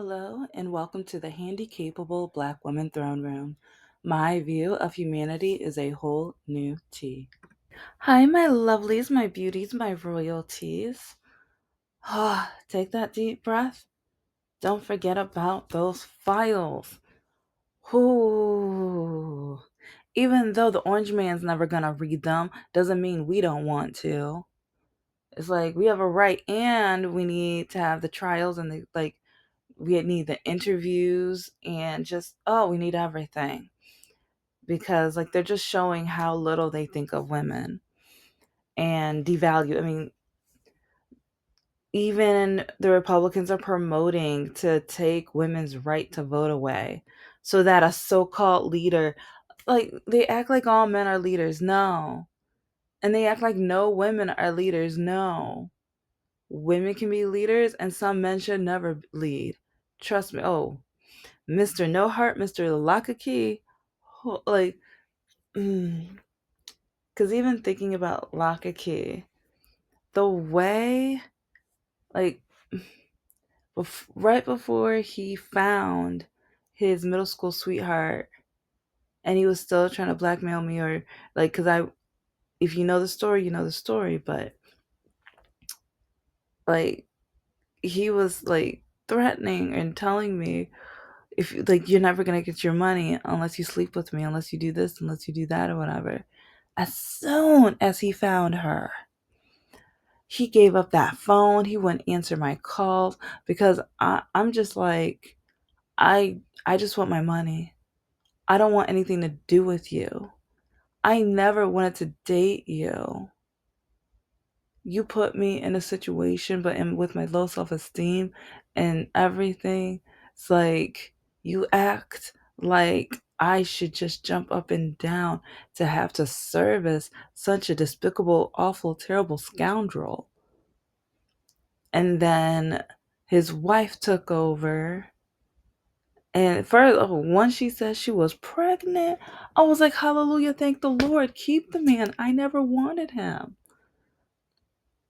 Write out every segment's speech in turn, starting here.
Hello, and welcome to the Handicapable Black Woman Throne Room. My view of humanity is a whole new tea. Hi, my lovelies, my beauties, my royalties. Take that deep breath. Don't forget about those files. Ooh. Even though the orange man's never gonna read them, doesn't mean we don't want to. It's like we have a right and we need to have the trials and we need the interviews and just we need everything because they're just showing how little they think of women and devalue. I mean, even the Republicans are promoting to take women's right to vote away so that a so-called leader, they act like all men are leaders. No. And they act like no women are leaders. No. Women can be leaders and some men should never lead. Trust me. Oh, Mr. No Heart, Mr. Lock a Key, like, because even thinking about Lock a Key, the way, like, right before he found his middle school sweetheart, and he was still trying to blackmail me, or because if you know the story, you know the story, but like, he was threatening and telling me if you're never gonna get your money unless you sleep with me, unless you do this, unless you do that, or whatever. As soon as he found her, he gave up that phone. He wouldn't answer my calls because I'm just like, I just want my money. I don't want anything to do with you. I never wanted to date you. You put me in a situation, but with my low self esteem and everything, it's like you act like I should just jump up and down to have to service such a despicable, awful, terrible scoundrel. And then his wife took over. And first, once she said she was pregnant, I was like, hallelujah, thank the Lord. Keep the man. I never wanted him.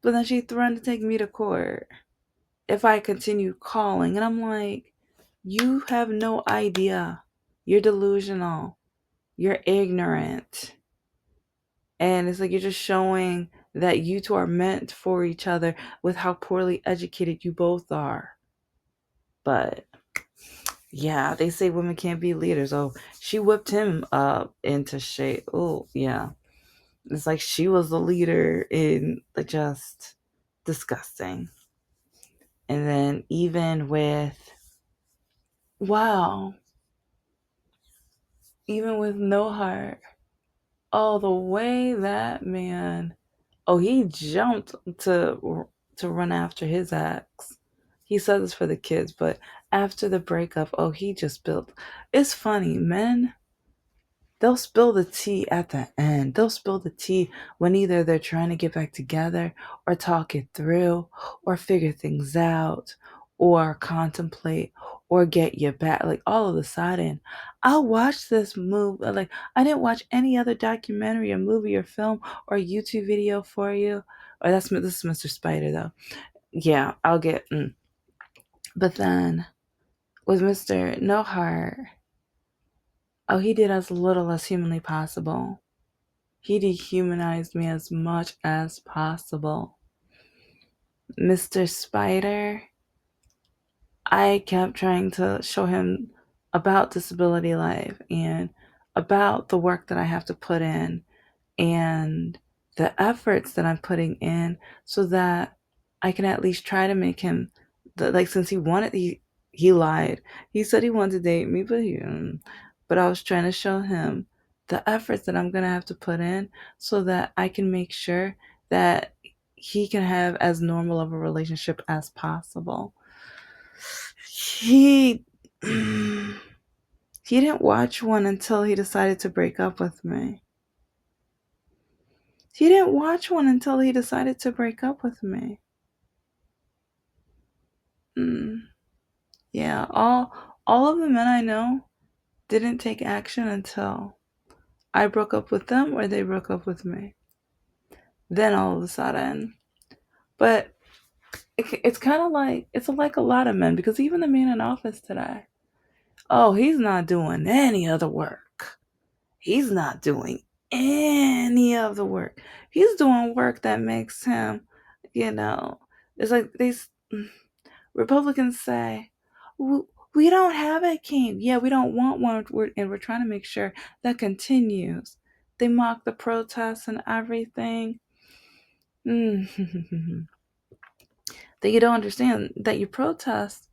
But then she threatened to take me to court if I continue calling. And I'm like, you have no idea. You're delusional. You're ignorant. And it's like you're just showing that you two are meant for each other with how poorly educated you both are. But yeah, they say women can't be leaders. Oh, she whipped him up into shape. Oh, yeah. It's like she was the leader in just disgusting. And then even with, wow, even with no heart, oh, the way that man, oh, he jumped to run after his ex. He said this for the kids, but after the breakup, oh, he just built. It's funny, men, they'll spill the tea at the end. They'll spill the tea when either they're trying to get back together or talk it through or figure things out or contemplate or get you back. Like all of a sudden, I'll watch this movie. Like I didn't watch any other documentary or movie or film or YouTube video for you. Or this is Mr. Spider though. Yeah, I'll get. But then with Mr. No Heart, oh, he did as little as humanly possible. He dehumanized me as much as possible. Mr. Spider, I kept trying to show him about disability life and about the work that I have to put in and the efforts that I'm putting in so that I can at least try to make him since he lied. He said he wanted to date me, but I was trying to show him the efforts that I'm going to have to put in so that I can make sure that he can have as normal of a relationship as possible. He he didn't watch one until he decided to break up with me. He didn't watch one until he decided to break up with me. Yeah, all of the men I know didn't take action until I broke up with them or they broke up with me. Then all of a sudden. But it's kind of like it's like a lot of men, because even the man in office today, oh, he's not doing any of the work. He's not doing any of the work. He's doing work that makes him, you know, it's like these Republicans say, we don't have a king. Yeah, we don't want one, and we're trying to make sure that continues. They mock the protests and everything. Mm. That you don't understand that you protest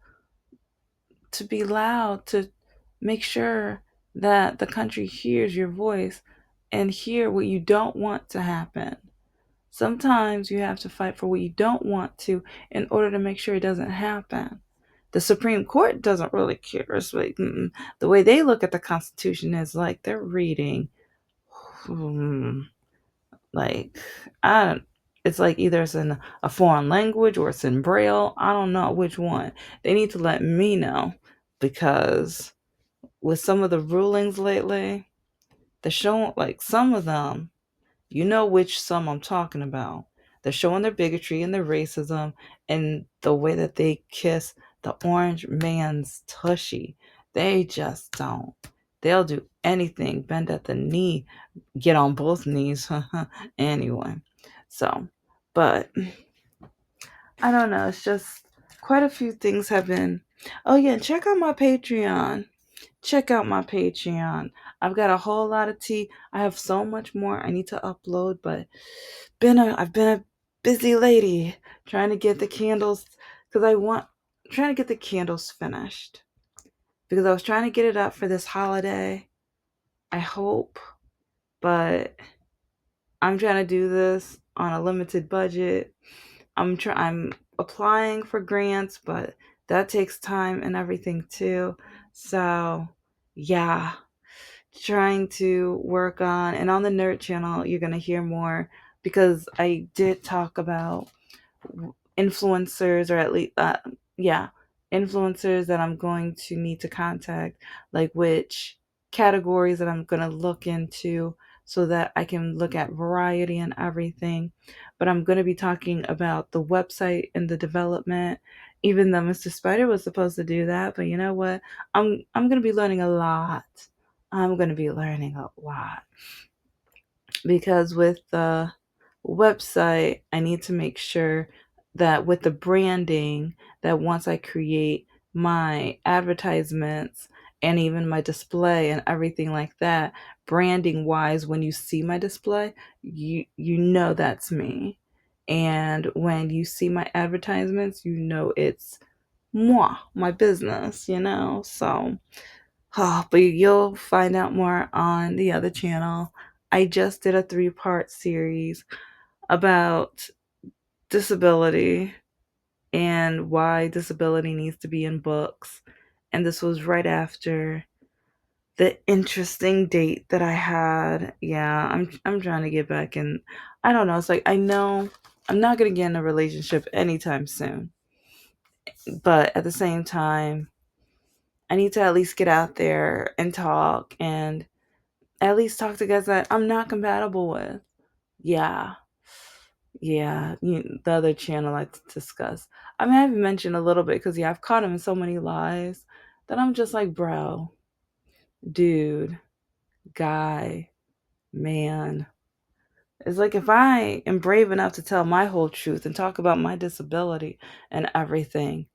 to be loud, to make sure that the country hears your voice and hear what you don't want to happen. Sometimes you have to fight for what you don't want to in order to make sure it doesn't happen. The Supreme Court doesn't really care. It's like, the way they look at the Constitution is like they're reading, hmm, like, I don't. It's like either it's in a foreign language or it's in Braille. I don't know which one. They need to let me know, because with some of the rulings lately, they're showing like some of them. You know which some I'm talking about. They're showing their bigotry and their racism and the way that they kiss the orange man's tushy. They just don't. They'll do anything, bend at the knee, get on both knees. Anyway, so, but I don't know. It's just quite a few things have been. Oh, yeah, check out my Patreon. Check out my Patreon. I've got a whole lot of tea. I have so much more I need to upload, but I've been a busy lady trying to get the candles, because trying to get the candles finished, because I was trying to get it up for this holiday. I hope, but I'm trying to do this on a limited budget. I'm applying for grants, but that takes time and everything too. So, yeah, trying to work on, and on the nerd channel you're going to hear more, because I did talk about influencers, or at least yeah, influencers that I'm going to need to contact, like which categories that I'm going to look into, so that I can look at variety and everything. But I'm going to be talking about the website and the development, even though Mr. Spider was supposed to do that. But you know what, I'm going to be learning a lot. I'm going to be learning a lot, because with the website, I need to make sure that with the branding, that once I create my advertisements and even my display and everything like that, branding wise, when you see my display, you know that's me. And when you see my advertisements, you know it's moi, my business, So, oh, but you'll find out more on the other channel. I just did a 3-part series about disability and why disability needs to be in books. And this was right after the interesting date that I had. Yeah, I'm trying to get back in. I don't know. It's like, I know I'm not going to get in a relationship anytime soon. But at the same time, I need to at least get out there and talk, and at least talk to guys that I'm not compatible with. Yeah. Yeah. The other channel I discuss. I mean, I've mentioned a little bit because, yeah, I've caught him in so many lies that I'm just like, bro, dude, guy, man. It's like, if I am brave enough to tell my whole truth and talk about my disability and everything,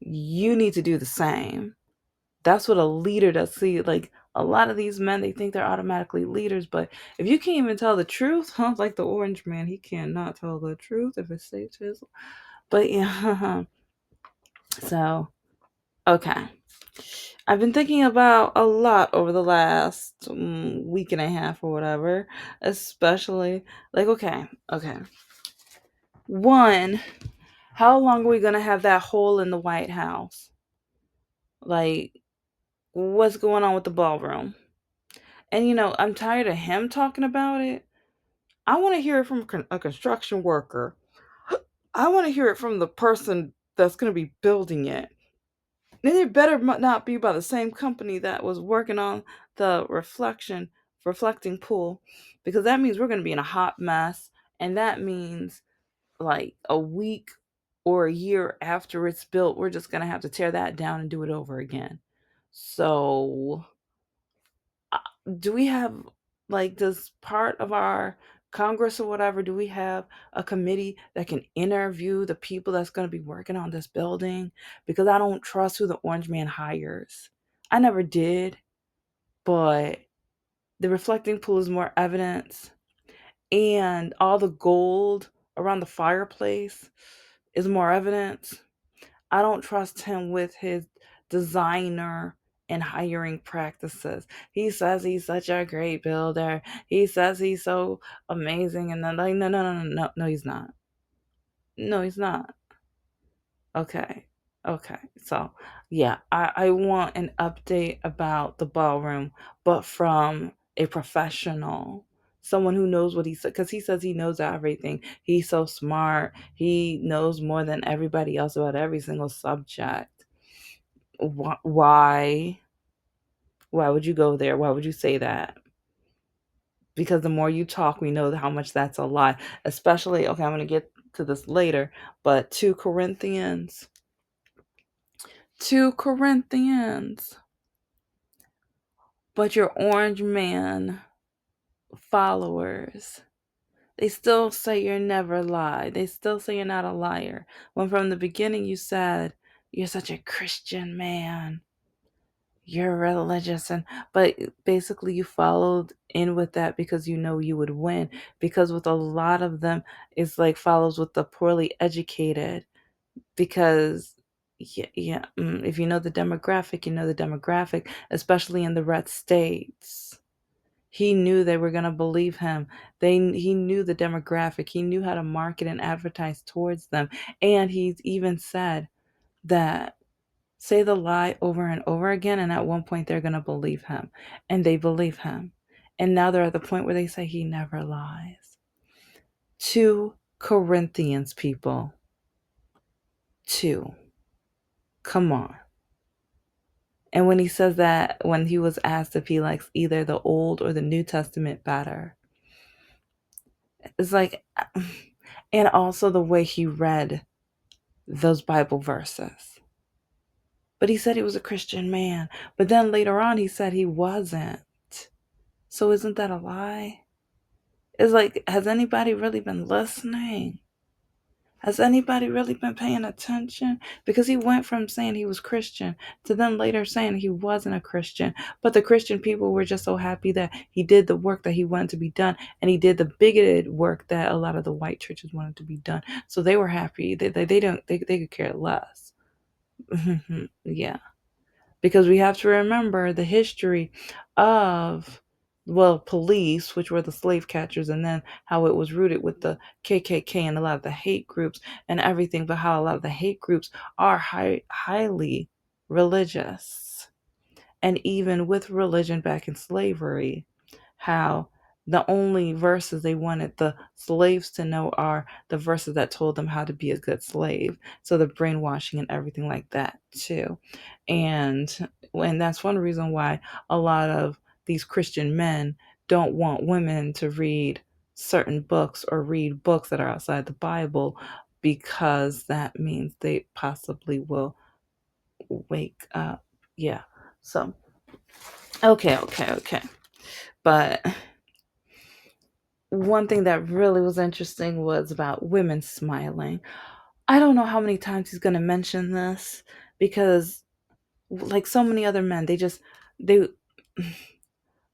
you need to do the same. That's what a leader does. See, like a lot of these men, they think they're automatically leaders, but if you can't even tell the truth, huh, like the orange man, he cannot tell the truth if it's safe to his. But yeah, so okay, I've been thinking about a lot over the last week and a half or whatever, especially like, okay, one, how long are we gonna have that hole in the White House? Like, what's going on with the ballroom? And I'm tired of him talking about it. I want to hear it from a construction worker. I want to hear it from the person that's going to be building it. And it better not be by the same company that was working on the reflecting pool, because that means we're going to be in a hot mess, and that means like a week. or a year after it's built, we're just going to have to tear that down and do it over again. So, uh, do we have, like, does part of our Congress or whatever, do we have a committee that can interview the people that's going to be working on this building? Because I don't trust who the orange man hires. I never did, but the reflecting pool is more evidence, and all the gold around the fireplace is more evidence. I don't trust him with his designer and hiring practices. He says he's such a great builder. He says he's so amazing, and then like, no, no, no, no, no, no, he's not. No, he's not. Okay. Okay. So, yeah, I want an update about the ballroom, but from a professional, someone who knows what he said, because he says he knows everything. He's so smart. He knows more than everybody else about every single subject. Why? Why would you go there? Why would you say that? Because the more you talk, we know how much that's a lie. Especially, okay, I'm going to get to this later, but 2 Corinthians. But your orange man followers, they still say you're never lied. They still say you're not a liar. When from the beginning you said you're such a Christian man. You're religious, and but basically you followed in with that because you know you would win. Because with a lot of them, it's like follows with the poorly educated, because yeah, yeah, if you know the demographic, you know the demographic, especially in the red states. He knew they were going to believe him. He knew the demographic. He knew how to market and advertise towards them. And he's even said that say the lie over and over again, and at one point they're going to believe him. And they believe him. And now they're at the point where they say he never lies. 2 Corinthians, people. 2. Come on. And when he says that, when he was asked if he likes either the Old or the New Testament better, it's like, and also the way he read those Bible verses. But he said he was a Christian man. But then later on, he said he wasn't. So isn't that a lie? It's like, has anybody really been listening? Has anybody really been paying attention? Because he went from saying he was Christian to then later saying he wasn't a Christian. But the Christian people were just so happy that he did the work that he wanted to be done. And he did the bigoted work that a lot of the white churches wanted to be done. So they were happy. They could care less. Yeah. Because we have to remember the history of, well, police, which were the slave catchers, and then how it was rooted with the KKK and a lot of the hate groups and everything, but how a lot of the hate groups are highly religious. And even with religion back in slavery, how the only verses they wanted the slaves to know are the verses that told them how to be a good slave. So the brainwashing and everything like that too. And that's one reason why a lot of these Christian men don't want women to read certain books or read books that are outside the Bible, because that means they possibly will wake up. Yeah. So okay. But one thing that really was interesting was about women smiling. I don't know how many times he's going to mention this, because like so many other men, they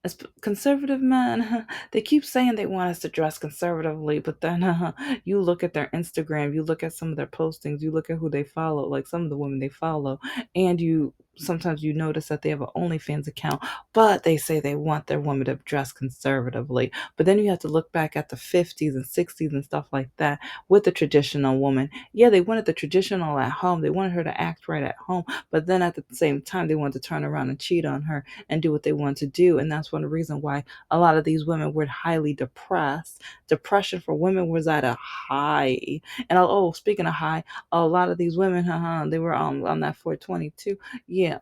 as conservative men, they keep saying they want us to dress conservatively, but then you look at their Instagram, you look at some of their postings, you look at who they follow, like some of the women they follow, and you sometimes you notice that they have an OnlyFans account, but they say they want their woman to dress conservatively. But then you have to look back at the 50s and 60s and stuff like that with the traditional woman. Yeah, they wanted the traditional at home. They wanted her to act right at home, but then at the same time, they wanted to turn around and cheat on her and do what they want to do. And that's one reason why a lot of these women were highly depressed. Depression for women was at a high. And oh, speaking of high, a lot of these women, they were on that 422. Yeah,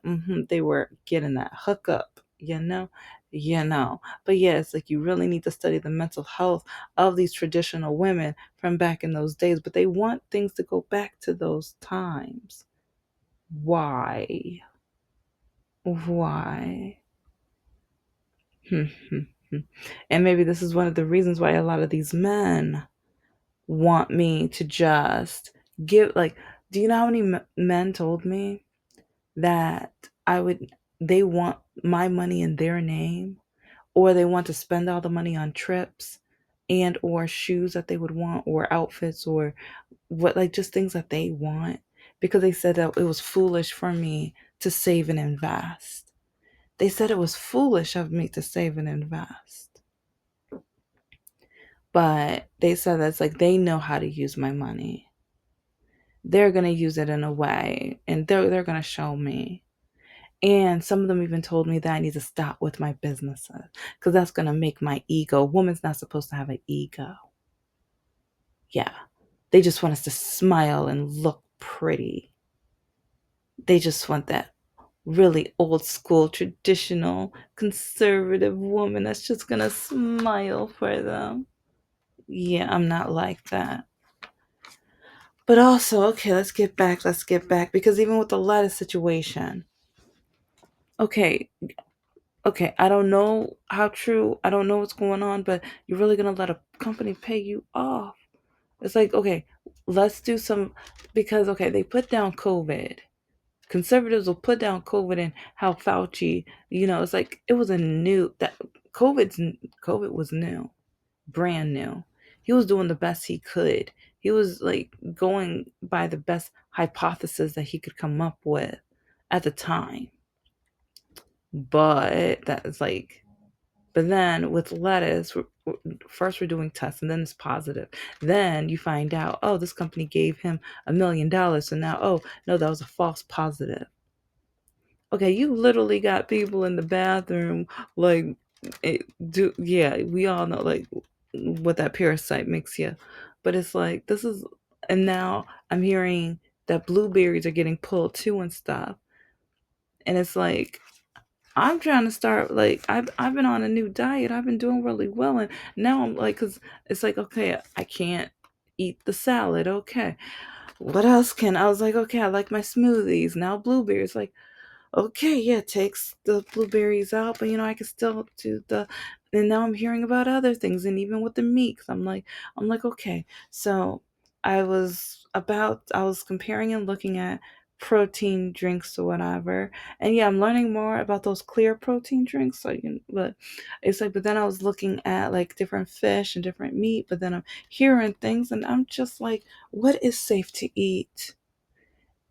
they were getting that hookup. But yeah, it's like you really need to study the mental health of these traditional women from back in those days, but they want things to go back to those times. Why? Why? And maybe this is one of the reasons why a lot of these men want me to just give, like, do you know how many men told me that I would, they want my money in their name, or they want to spend all the money on trips and or shoes that they would want, or outfits, or what, like just things that they want, because they said that it was foolish for me to save and invest. They said it was foolish of me to save and invest. But they said that's like they know how to use my money. They're going to use it in a way, and they're going to show me. And some of them even told me that I need to stop with my businesses because that's going to make my ego. A woman's not supposed to have an ego. Yeah. They just want us to smile and look pretty. They just want that really old school, traditional, conservative woman that's just going to smile for them. Yeah, I'm not like that. But also, okay, let's get back, because even with the lettuce situation, okay, okay, I don't know how true, I don't know what's going on, but you're really gonna let a company pay you off? It's like, okay, let's do some, because okay, they put down COVID. Conservatives will put down COVID, and how Fauci, it's like it was a new that COVID's COVID was new, brand new. He was doing the best he could. He was like going by the best hypothesis that he could come up with at the time. But that's like, but then with lettuce, first we're doing tests and then it's positive. Then you find out, oh, this company gave him $1 million. So now, oh, no, that was a false positive. Okay, you literally got people in the bathroom, like, yeah, we all know, like, what that parasite makes you. But it's like, this is, and now I'm hearing that blueberries are getting pulled too and stuff. And it's like, I'm trying to start, like, I've been on a new diet. I've been doing really well. And now I'm like, because it's like, okay, I can't eat the salad. Okay. What else can, I was like, okay, I like my smoothies. Now blueberries. Like, okay, yeah, takes the blueberries out, but I can still do the. And now I'm hearing about other things, and even with the meat, 'cause I'm like, okay. So I was comparing and looking at protein drinks or whatever, and yeah, I'm learning more about those clear protein drinks. But it's like, but then I was looking at like different fish and different meat, but then I'm hearing things, and I'm just like, what is safe to eat?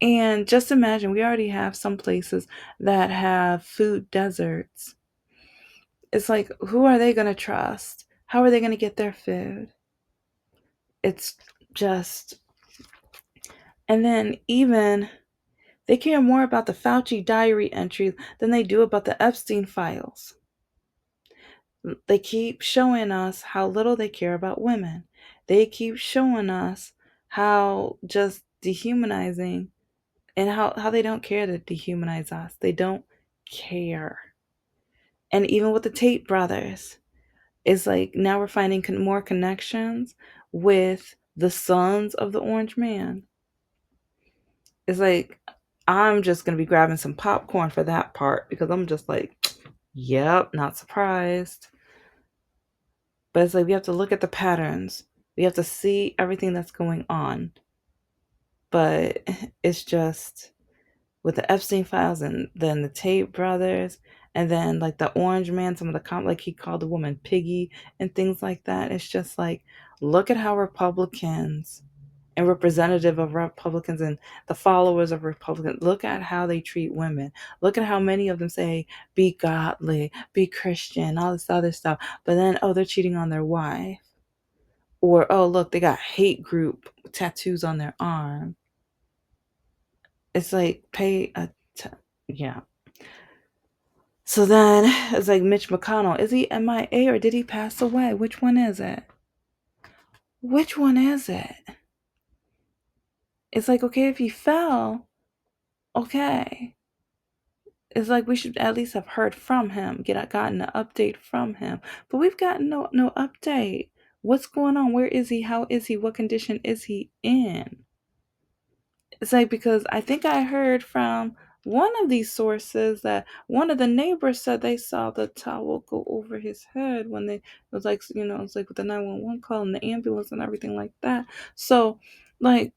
And just imagine, we already have some places that have food deserts. It's like, who are they going to trust? How are they going to get their food? It's just, and then even they care more about the Fauci diary entries than they do about the Epstein files. They keep showing us how little they care about women. They keep showing us how just dehumanizing, and how they don't care to dehumanize us. They don't care. And even with the Tate brothers, it's like now we're finding more connections with the sons of the Orange Man. It's like, I'm just going to be grabbing some popcorn for that part, because I'm just like, yep, not surprised. But it's like we have to look at the patterns. We have to see everything that's going on. But it's just with the Epstein files, and then the Tate brothers, and then like the Orange Man, some of the like he called the woman piggy and things like that. It's just like, look at how Republicans and representative of Republicans and the followers of Republicans, look at how they treat women. Look at how many of them say, be godly, be Christian, all this other stuff. But then, oh, they're cheating on their wife. Or, oh, look, they got hate group tattoos on their arm. It's like, yeah. So then it's like Mitch McConnell. Is he MIA or did he pass away? Which one is it? Which one is it? It's like, okay, if he fell, okay. It's like we should at least have heard from him, gotten an update from him. But we've gotten no update. What's going on? Where is he? How is he? What condition is he in? It's like, because I think I heard from one of these sources that one of the neighbors said they saw the towel go over his head when they, it was like, it's like with the 911 call and the ambulance and everything like that. So, like,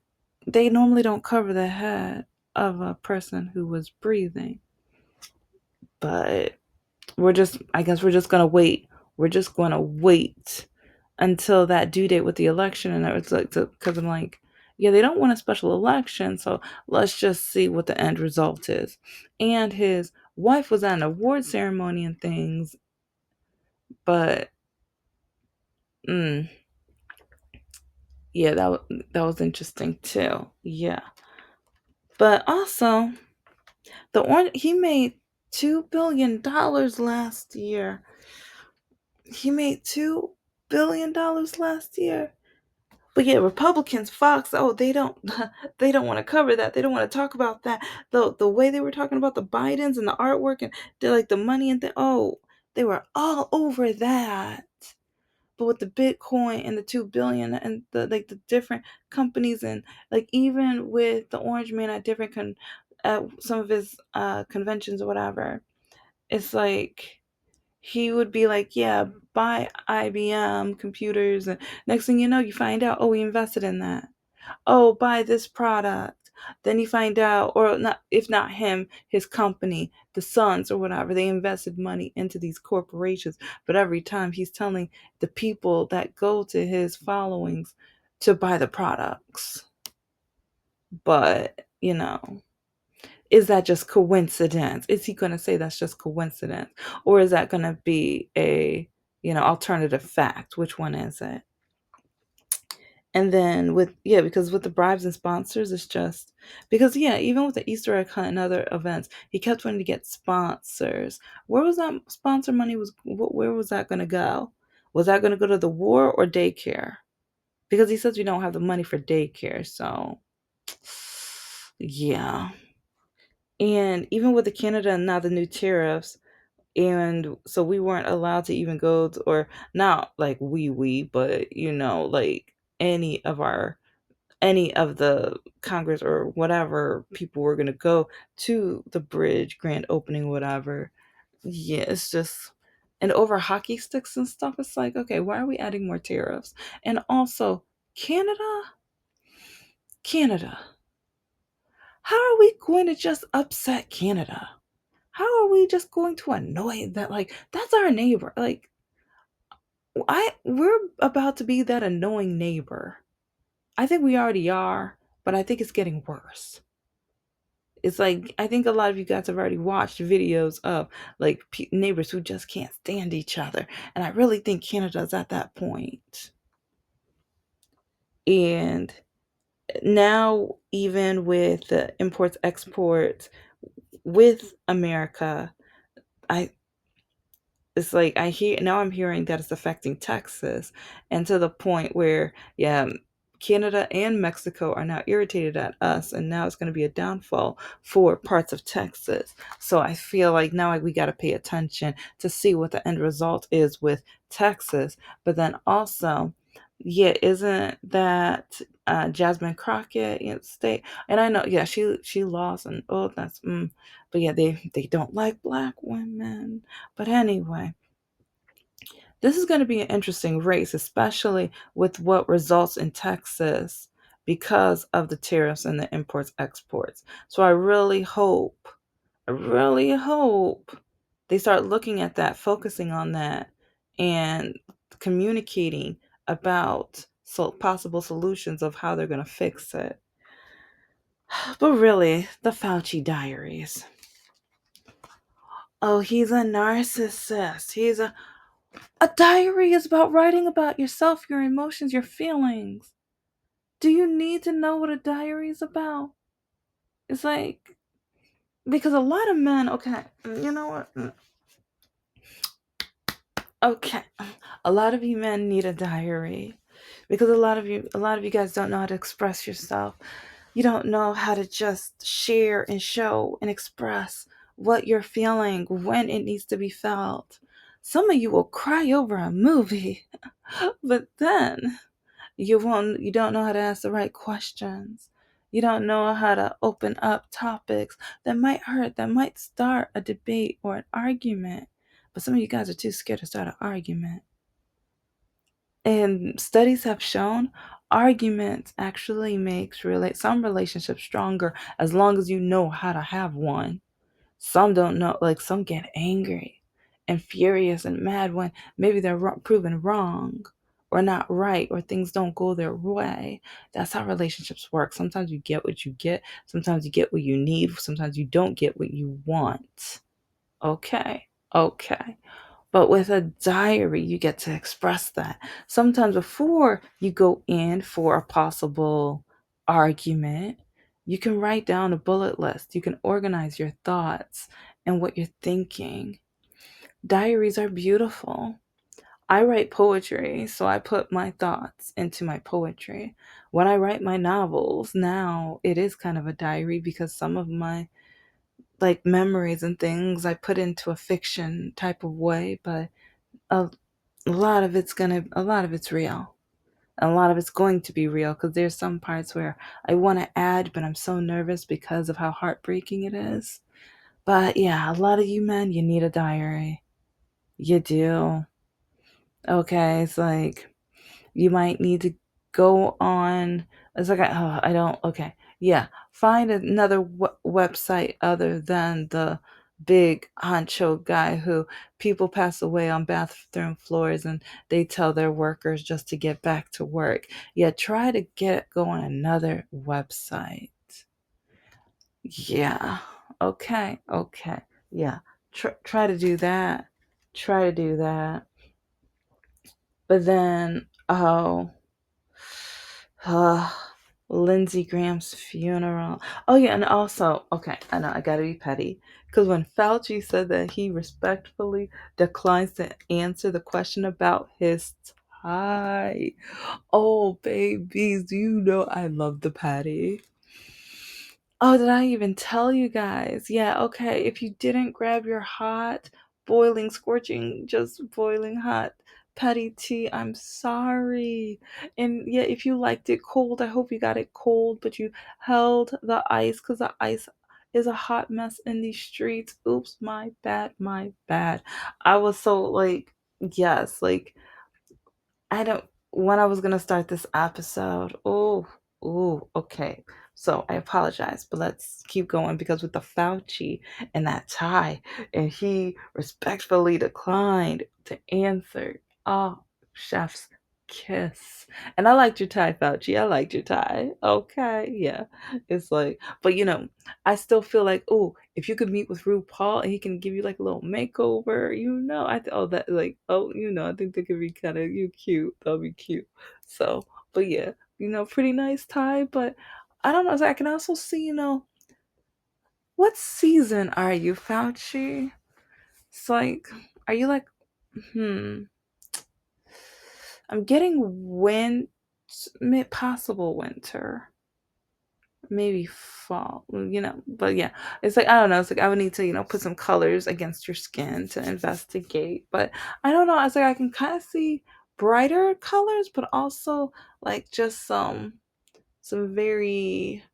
they normally don't cover the head of a person who was breathing. But I guess we're just gonna wait. We're just gonna wait until that due date with the election, and it's like, because I'm like, yeah, they don't want a special election, so let's just see what the end result is. And his wife was at an award ceremony and things, but mm, yeah, that was interesting too. Yeah, but also the one he made $2 billion last year. He made $2 billion last year. But yeah, Republicans, Fox, oh, they don't they don't want to cover that. They don't want to talk about that. The way they were talking about the Bidens and the artwork and like the money and they were all over that. But with the Bitcoin and the 2 billion and the different companies, and like even with the Orange Man at at some of his conventions or whatever, it's like he would be like, yeah, buy IBM computers. And next thing you know, you find out, oh, we invested in that. Oh, buy this product. Then you find out, or not, if not him, his company, the sons or whatever, they invested money into these corporations. But every time he's telling the people that go to his followings to buy the products. But, is that just coincidence? Is he going to say that's just coincidence? Or is that going to be a, alternative fact? Which one is it? And then because with the bribes and sponsors, it's just because, yeah, even with the Easter egg hunt and other events, he kept wanting to get sponsors. Where was that sponsor money? Where was that going to go? Was that going to go to the war or daycare? Because he says we don't have the money for daycare. So, yeah. And even with the Canada and now the new tariffs, and so we weren't allowed to even go to, or not like but like any of our any of the Congress or whatever people were gonna go to the bridge grand opening, whatever. Yeah, it's just, and over hockey sticks and stuff. It's like, okay, why are we adding more tariffs? And also, Canada, Canada. How are we going to just upset Canada? How are we just going to annoy that? Like, that's our neighbor. Like, we're about to be that annoying neighbor. I think we already are, but I think it's getting worse. It's like, I think a lot of you guys have already watched videos of like neighbors who just can't stand each other, and I really think Canada's at that point. And now, even with the imports exports with America, I it's like I'm hearing that it's affecting Texas, and to the point where, yeah, Canada and Mexico are now irritated at us, and now it's going to be a downfall for parts of Texas. So I feel like now we got to pay attention to see what the end result is with Texas. But then also, yeah, isn't that Jasmine Crockett, state? And I know, yeah, she lost, and oh, but yeah, they don't like black women. But anyway, this is going to be an interesting race, especially with what results in Texas because of the tariffs and the imports exports. So I really hope they start looking at that, focusing on that, and communicating about possible solutions of how they're going to fix it. But really, the Fauci diaries. Oh, he's a narcissist. A diary is about writing about yourself, your emotions, your feelings. Do you need to know what a diary is about? It's like, because a lot of men, okay, you know what? Okay. A lot of you men need a diary because a lot of you guys don't know how to express yourself. You don't know how to just share and show and express what you're feeling when it needs to be felt. Some of you will cry over a movie, but then you don't know how to ask the right questions. You don't know how to open up topics that might hurt, that might start a debate or an argument. But some of you guys are too scared to start an argument. And studies have shown arguments actually makes some relationships stronger as long as you know how to have one. Some don't know, like some get angry and furious and mad when maybe they're proven wrong or not right or things don't go their way. That's how relationships work. Sometimes you get what you get, sometimes you get what you need, sometimes you don't get what you want. Okay, okay. But with a diary, you get to express that. Sometimes before you go in for a possible argument, you can write down a bullet list. You can organize your thoughts and what you're thinking. Diaries are beautiful. I write poetry, so I put my thoughts into my poetry. When I write my novels, now it is kind of a diary because some of my like memories and things I put into a fiction type of way, but a a lot of it's real. A lot of it's going to be real because there's some parts where I want to add, but I'm so nervous because of how heartbreaking it is. But yeah, a lot of you men, you need a diary. You do. Okay, it's like you might need to go on. It's like, I don't, okay. Yeah, find another website other than the big honcho guy who people pass away on bathroom floors and they tell their workers just to get back to work. Yeah, try to go on another website. Yeah, okay, okay. Yeah, try to do that. Try to do that. But then, oh, Lindsey Graham's funeral. Oh yeah, and also, okay, I know I gotta be petty because when Fauci said that he respectfully declines to answer the question about his tie. Oh babies, do you know I love the patty? Oh, did I even tell you guys? Yeah, okay. If you didn't grab your hot, boiling, scorching, just boiling hot patty tea, I'm sorry. And yeah, if you liked it cold, I hope you got it cold, but you held the ice because the ice is a hot mess in these streets. Oops, my bad, my bad. I was so like, yes, like I don't when I was gonna start this episode. Okay. So I apologize, but let's keep going because with the Fauci and that tie, and he respectfully declined to answer. Oh, chef's kiss. And I liked your tie, Fauci. I liked your tie. Okay, yeah. It's like, but I still feel like, oh, if you could meet with RuPaul and he can give you like a little makeover, oh that like I think that could be kind of cute. That'll be cute. So, but yeah, pretty nice tie. But I don't know. I can also see, what season are you, Fauci? It's like, are you like, hmm? I'm getting possible winter, maybe fall, but yeah, it's like, I don't know, it's like I would need to, put some colors against your skin to investigate, but I don't know, it's like I can kind of see brighter colors, but also like just some very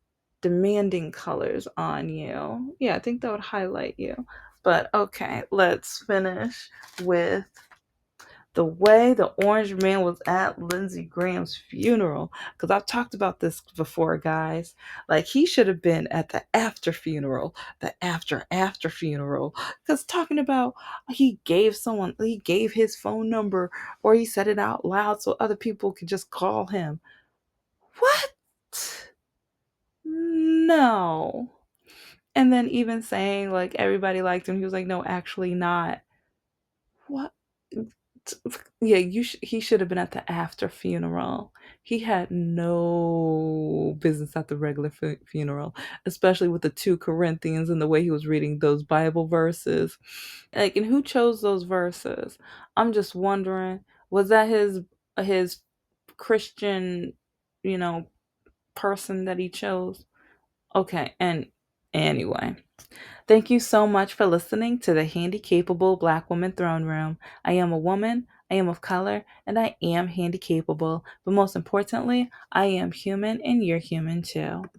demanding colors on you. Yeah, I think that would highlight you. But okay, let's finish with the way the orange man was at Lindsey Graham's funeral. Because I've talked about this before, guys. Like, he should have been at the after funeral, the after funeral. Because talking about he gave his phone number or he said it out loud so other people could just call him. What? No. And then even saying like everybody liked him, he was like, no, actually not. What? Yeah, he should have been at the after funeral. He had no business at the regular funeral, especially with the 2 Corinthians and the way he was reading those Bible verses. Like, and who chose those verses? I'm just wondering, was that his Christian, you know, person that he chose? Okay, and Anyway, thank you so much for listening to the Handicapable Black Woman Throne Room. I am a woman, I am of color, and I am handicapable. But most importantly, I am human and you're human too.